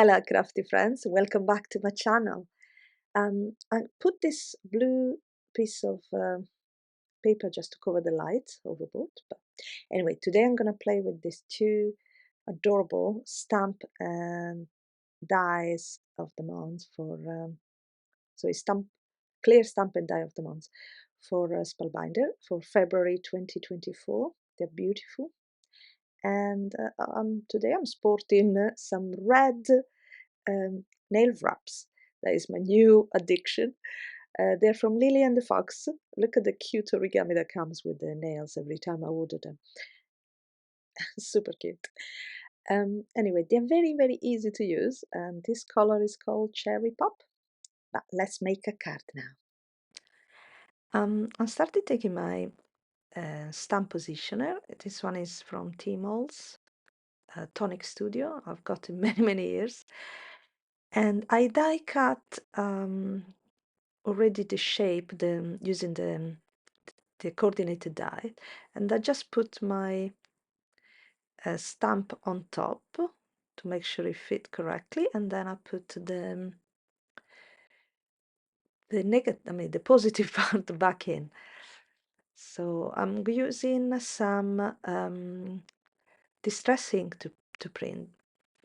Hello, crafty friends. Welcome back to my channel. I put this blue piece of paper just to cover the light overboard. But anyway, today I'm going to play with these two adorable stamp and dies of the month for so it's clear stamp and die of the month for Spellbinder for February 2024. They're beautiful. And today I'm sporting some red nail wraps. That is my new addiction. They're from Lily and the Fox. Look at the cute origami that comes with the nails every time I order them. Super cute. Anyway, they're very, very easy to use, and this color is called Cherry Pop. But let's make a card now. I started taking my stamp positioner. This one is from T-Mole's Tonic Studio. I've got it many, many years. And I die cut already the shape using the coordinated die, and I just put my stamp on top to make sure it fit correctly, and then I put the the positive part back in. So I'm using some distress ink to print,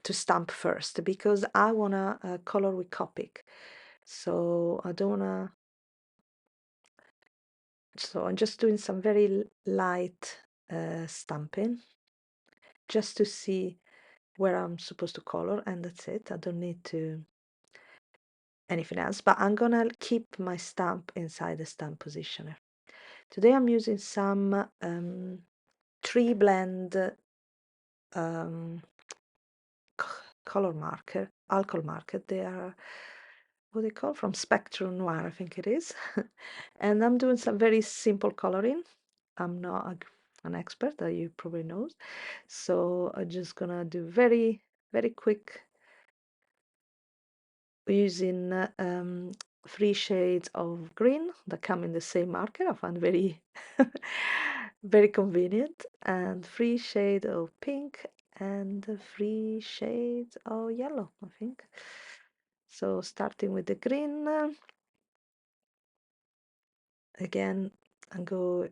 to stamp first, because I wanna color with Copic. So I don't wanna. So I'm just doing some very light stamping just to see where I'm supposed to color, and that's it. I don't need to anything else, but I'm gonna keep my stamp inside the stamp positioner. Today I'm using some TriBlend color marker, alcohol marker. They are what they call from Spectrum Noir, I think it is. And I'm doing some very simple coloring. I'm not an expert, that you probably know, so I'm just gonna do very, very quick using 3 shades of green that come in the same marker. I find very very convenient, and 3 shades of pink and 3 shades of yellow, I think. So starting with the green again, and go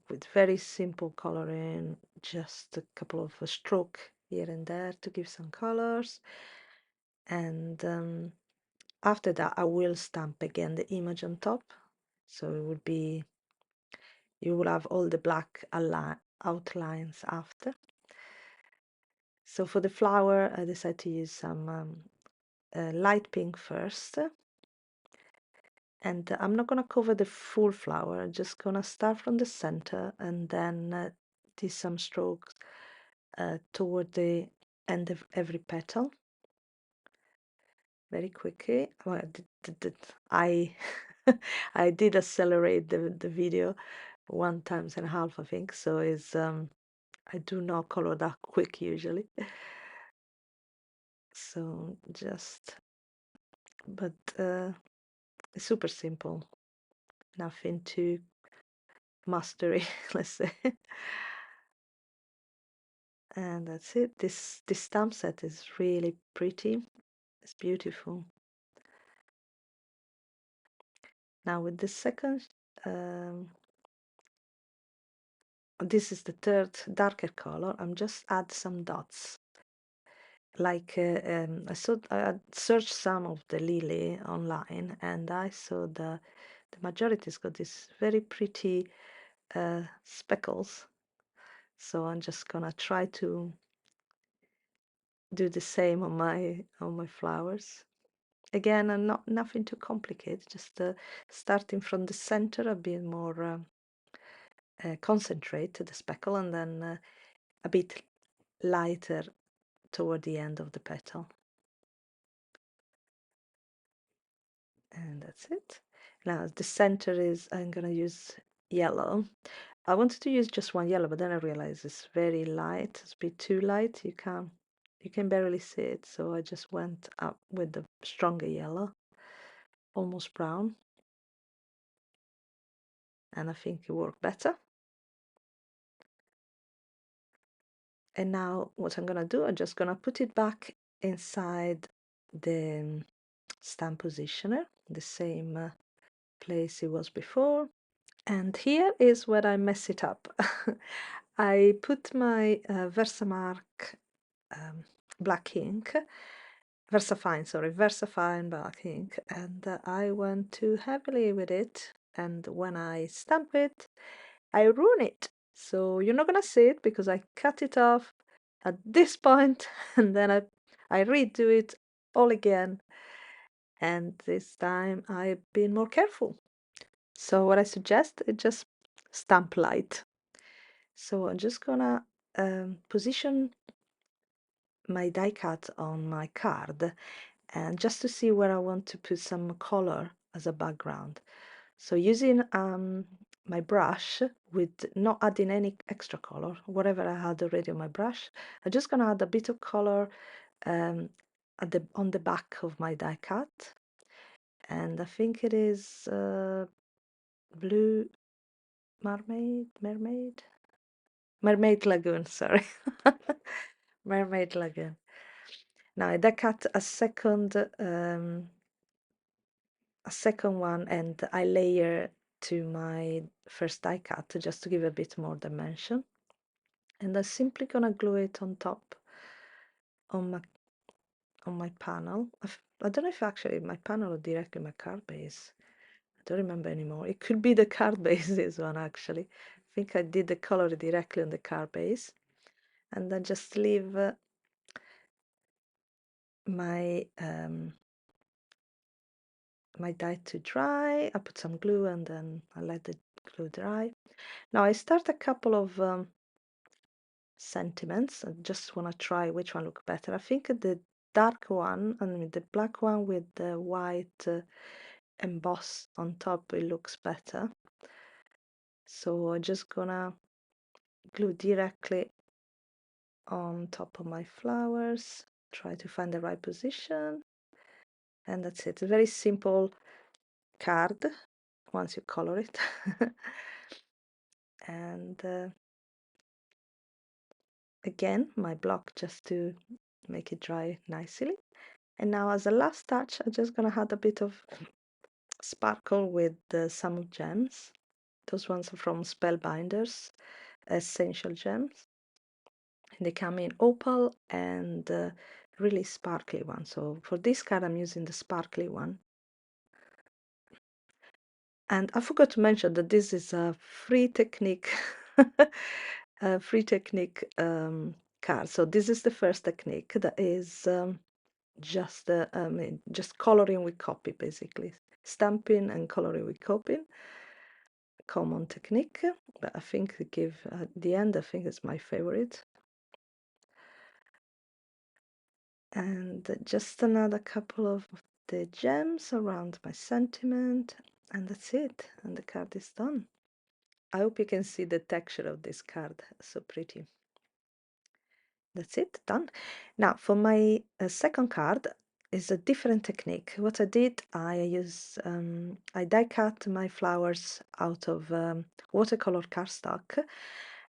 with very simple coloring, just a couple of stroke here and there to give some colors. And after that I will stamp again the image on top, so it will be, you will have all the black outlines after. So for the flower I decided to use some light pink first, and I'm not gonna cover the full flower. I'm just gonna start from the center and then do some strokes toward the end of every petal very quickly. Well, I I did accelerate the video 1.5 times, I think, so it's I do not color that quick usually. So just, but it's super simple, nothing too mastery, let's say. And that's it. This stamp set is really pretty. It's beautiful. Now with the second, this is the third darker color. I'm just add some dots. Like I searched some of the lily online, and I saw the majority's got this very pretty speckles. So I'm just gonna try to do the same on my flowers. Again, not nothing too complicated, just starting from the center, a bit more concentrate the speckle, and then a bit lighter toward the end of the petal. And that's it. Now the center is, I'm gonna use yellow. I wanted to use just one yellow, but then I realized it's very light. It's a bit too light. You can barely see it. So I just went up with the stronger yellow, almost brown. And I think it worked better. And now what I'm gonna do, I'm just gonna put it back inside the stamp positioner, the same place it was before. And here is where I mess it up. I put my Versamark black ink, Versafine black ink, and I went too heavily with it, and when I stamp it, I ruin it. So you're not gonna see it because I cut it off at this point and then I redo it all again, and this time I've been more careful. So what I suggest is just stamp light. So I'm just gonna position my die cut on my card, and just to see where I want to put some color as a background. So using my brush with not adding any extra color, whatever I had already on my brush, I'm just gonna add a bit of color um, on the back of my die cut, and I think it is blue mermaid lagoon. Sorry, mermaid lagoon. Now I die cut a second one, and I layer to my first die cut just to give a bit more dimension, and I'm simply gonna glue it on top on my panel. I don't know if actually my panel or directly my card base. I don't remember anymore. It could be the card base, this one actually. I think I did the color directly on the card base, and then just leave my my die to dry. I put some glue and then I let the glue dry. Now I start a couple of sentiments. I just want to try which one look better. I think the dark one, I mean the black one with the white emboss on top, it looks better. So I'm just gonna glue directly on top of my flowers, try to find the right position, and that's it. A very simple card once you color it. And again my block just to make it dry nicely. And now as a last touch I'm just gonna add a bit of sparkle with some gems. Those ones are from Spellbinders Essential Gems. And they come in opal and really sparkly one. So for this card I'm using the sparkly one. And I forgot to mention that this is a free technique, a free technique card. So this is the first technique that is just coloring with copy, basically stamping and coloring with copy. Common technique, but I think to give at the end, I think it's my favorite. And just another couple of the gems around my sentiment, and that's it, and the card is done. I hope you can see the texture of this card, so pretty. That's it, done. Now for my second card is a different technique. What I did, I die cut my flowers out of watercolor cardstock.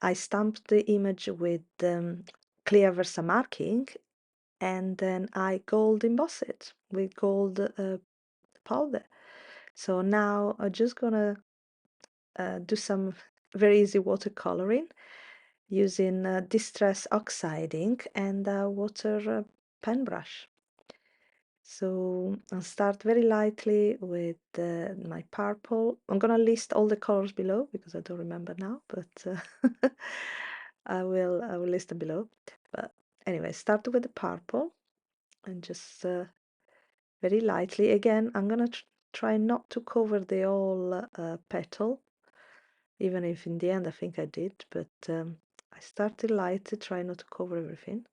I stamped the image with clear Versamark ink, and then I gold emboss it with gold powder. So now I'm just gonna do some very easy watercoloring using Distress Oxide ink and a water pen brush. So I'll start very lightly with my purple. I'm gonna list all the colors below because I don't remember now, but I will list them below. But anyway, start with the purple and just very lightly. Again, I'm gonna try not to cover the whole petal, even if in the end I think I did, but I started light to try not to cover everything.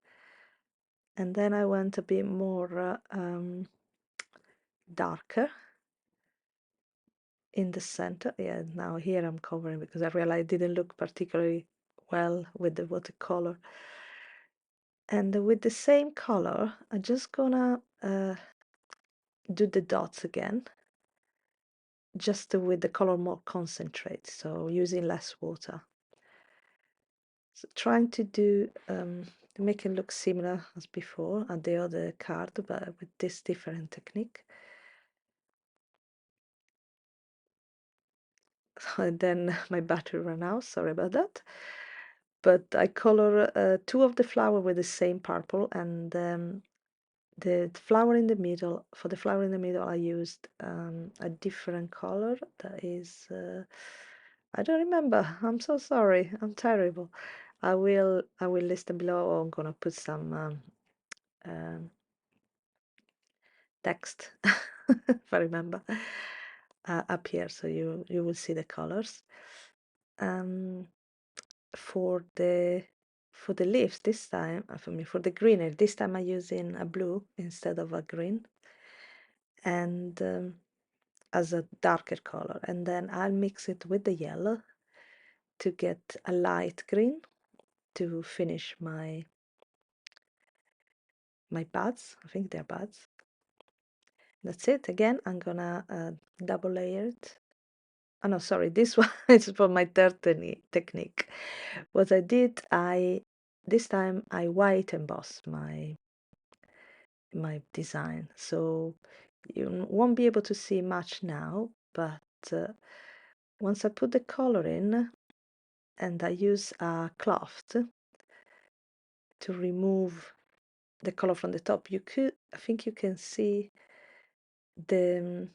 And then I went a bit more darker in the center. Yeah, now here I'm covering because I realized it didn't look particularly well with the watercolor. And with the same color, I'm just gonna do the dots again, just with the color more concentrate, so using less water. So trying to do to make it look similar as before at the other card, but with this different technique. And then my battery ran out, sorry about that. But I color two of the flower with the same purple, and the flower in the middle, for the flower in the middle, I used a different color that is, I don't remember. I'm so sorry. I'm terrible. I will list them below, or I'm gonna put some um, text if I remember up here, so you will see the colors. Um, for the leaves this time, for the greenery this time, I'm using a blue instead of a green, and as a darker color, and then I'll mix it with the yellow to get a light green to finish my buds. I think they're buds. That's it. Again, I'm gonna double layer it. Oh no, sorry, this one is for my third technique. What I did, this time I white emboss my design, so you won't be able to see much now, but once I put the color in and I use a cloth to remove the color from the top, I think you can see the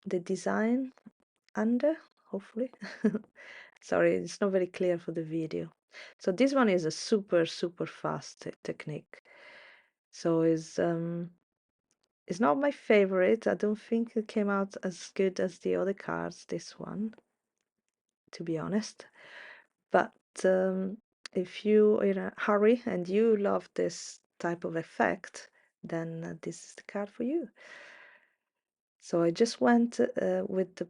the design under, hopefully. Sorry, it's not very clear for the video. So this one is a super fast technique. So it's not my favorite. I don't think it came out as good as the other cards, this one, to be honest. But if you're in a hurry and you love this type of effect, then this is the card for you. So I just went with the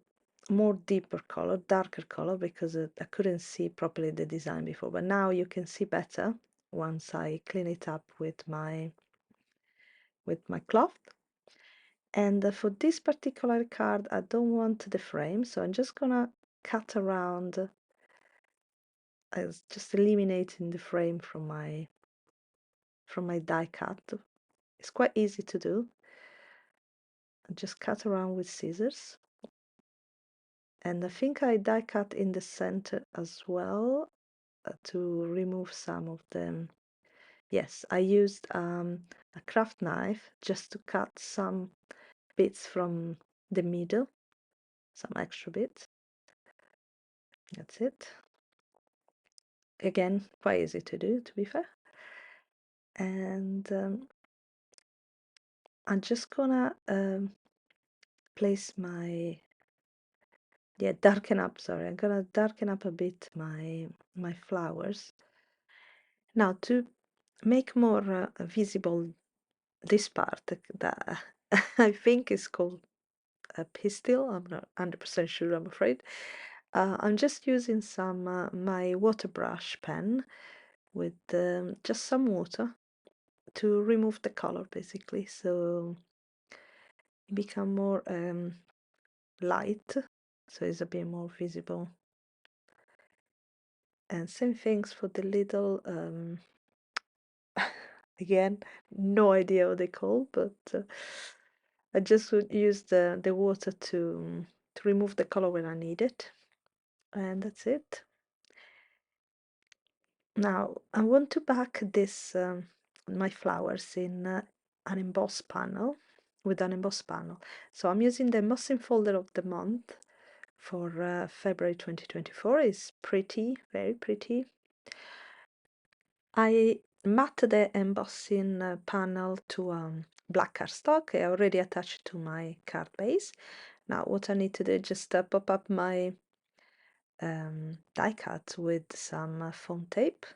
more deeper color, darker color, because I couldn't see properly the design before, but now you can see better once I clean it up with my cloth. And for this particular card, I don't want the frame, so I'm just gonna cut around, just eliminating the frame from my die cut. It's quite easy to do. I just cut around with scissors, and I think I die cut in the center as well, to remove some of them. Yes, I used a craft knife just to cut some bits from the middle, some extra bits. That's it. Again, quite easy to do, to be fair. And I'm just gonna place darken up, sorry, I'm gonna darken up a bit my flowers. Now, to make more visible this part that I think is called a pistil, I'm not 100% sure, I'm afraid. I'm just using some my water brush pen with just some water to remove the color, basically, so it become more light, so it's a bit more visible. And same things for the little again, no idea what they call, but I just would use the water to remove the color when I need it, and that's it. Now I want to back this my flowers in an emboss panel, with an emboss panel. So I'm using the embossing folder of the month for February 2024. It's pretty, very pretty. I matte the embossing panel to black cardstock. I already attached to my card base. Now what I need to do is just pop up my die cut with some foam tape.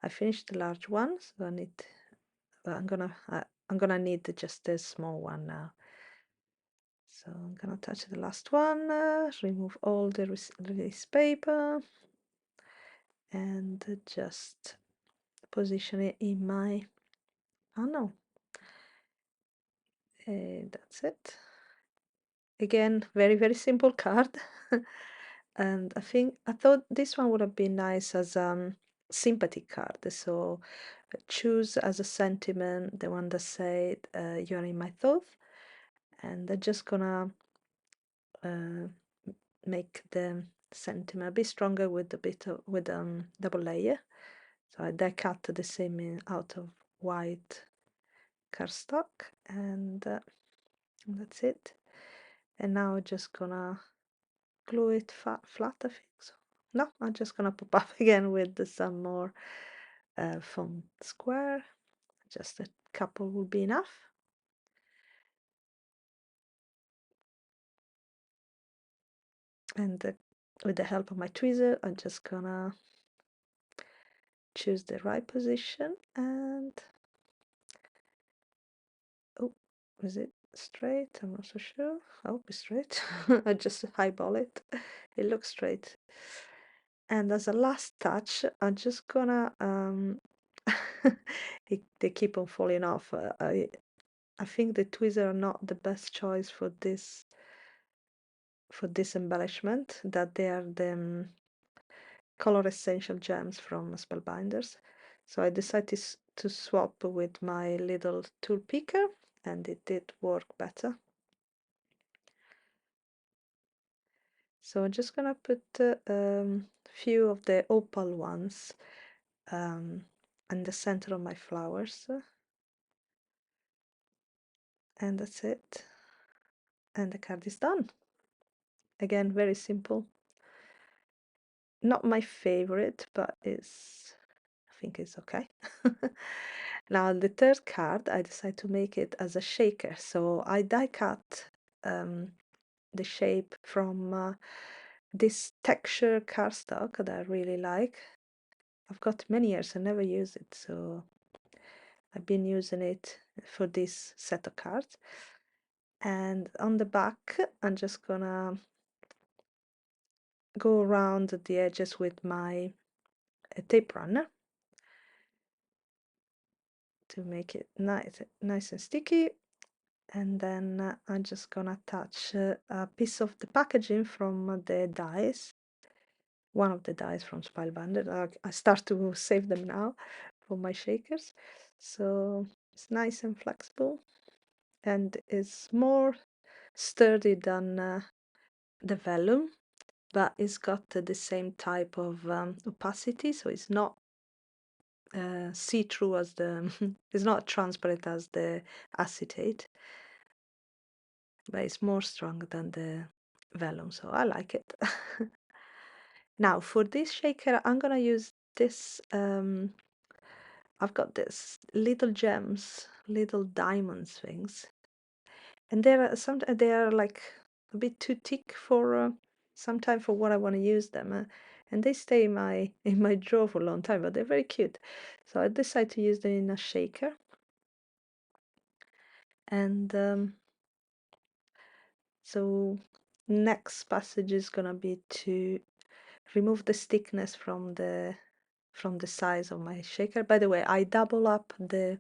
I finished the large one, so I'm gonna need just a small one now. So I'm gonna touch the last one, remove all the release paper, and just position it in my panel. That's it. Again, very simple card. And I thought this one would have been nice as sympathy card. So choose as a sentiment the one that said you're in my thoughts, and I'm just gonna make the sentiment a bit stronger with a bit of double layer. So I die cut the same out of white cardstock, and that's it. And now I'm just gonna glue it flat, I think so. No, I'm just gonna pop up again with some more foam square. Just a couple will be enough. And with the help of my tweezer, I'm just gonna choose the right position, and oh, is it straight? I'm not so sure. I hope it's straight. I just highball it. It looks straight. And as a last touch, I'm just gonna they keep on falling off. I think the tweezers are not the best choice for this embellishment. That they are the color essential gems from Spellbinders. So I decided to swap with my little tool picker, and it did work better. So I'm just gonna put a few of the opal ones in the center of my flowers, and that's it. And the card is done. Again, very simple. Not my favorite, but I think it's okay. Now the third card, I decided to make it as a shaker. So I die cut the shape from this texture cardstock that I really like. I've got many years, I never use it, so I've been using it for this set of cards. And on the back, I'm just gonna go around the edges with my tape runner to make it nice and sticky. And then I'm just gonna attach a piece of the packaging from the dies, one of the dies from Spellbinders. I start to save them now for my shakers. So it's nice and flexible, and it's more sturdy than the vellum, but it's got the same type of opacity, so it's not see-through as the it's not transparent as the acetate, but it's more strong than the vellum, so I like it. Now for this shaker, I'm gonna use this. I've got this little gems, little diamonds things, and they are like a bit too thick for sometime for what I want to use them, and they stay in my drawer for a long time, but they're very cute. So I decided to use them in a shaker, and so next passage is gonna be to remove the thickness from the size of my shaker. By the way, I double up the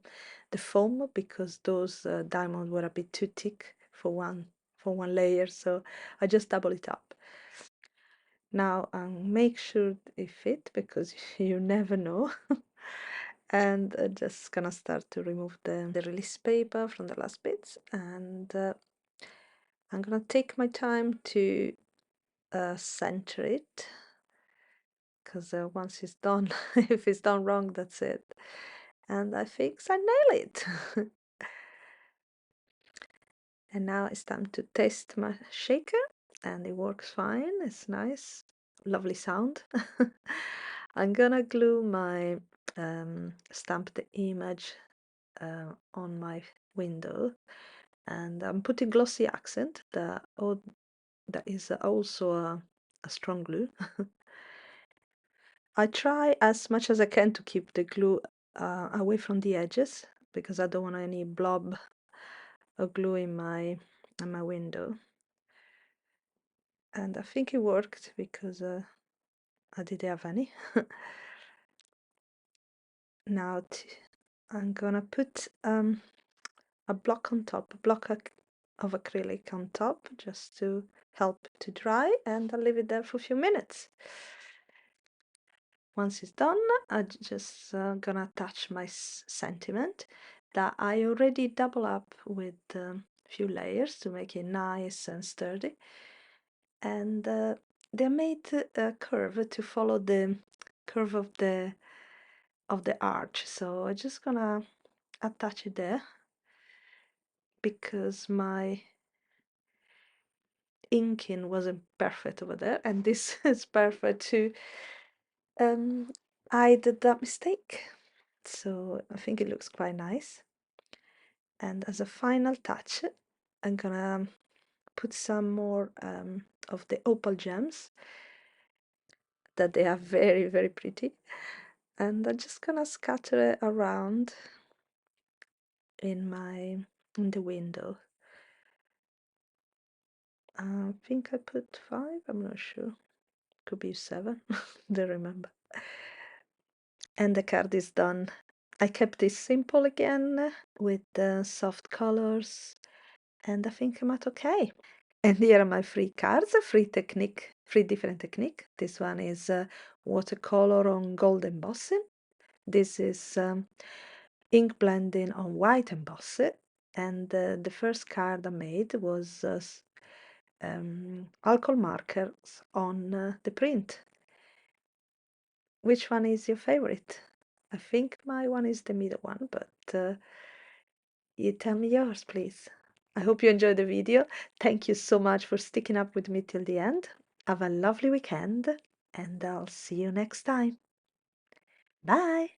foam because those diamonds were a bit too thick for one layer, so I just double it up. Now make sure it fit because you never know. And just gonna start to remove the release paper from the last bits, and I'm gonna take my time to center it, because once it's done, if it's done wrong, that's it. And I think I nail it. And now it's time to test my shaker, and it works fine. It's nice, lovely sound. I'm gonna glue my stamped image on my window, and I'm putting glossy accent that is also a strong glue. I try as much as I can to keep the glue away from the edges because I don't want any blob of glue in my window. And I think it worked because I didn't have any. Now I'm gonna put a block on top, a block of acrylic on top, just to help to dry, and I'll leave it there for a few minutes. once it's done, I'm just gonna attach my sentiment that I already double up with a few layers to make it nice and sturdy. And they made a curve to follow the curve of the arch, so I'm just gonna attach it there because my inking wasn't perfect over there, and this is perfect to hide that mistake. So I think it looks quite nice. And as a final touch, I'm gonna put some more of the opal gems, that they are very, very pretty. And I'm just gonna scatter it around in the window. I think I put 5, I'm not sure. Could be 7, don't remember. And the card is done. I kept it simple again with the soft colors, and I think I'm at okay. And here are my free cards, a free different technique. This one is watercolor on gold embossing. This is ink blending on white embossing. And the first card I made was alcohol markers on the print. Which one is your favorite? I think my one is the middle one, but you tell me yours, please. I hope you enjoyed the video. Thank you so much for sticking up with me till the end. Have a lovely weekend, and I'll see you next time. Bye!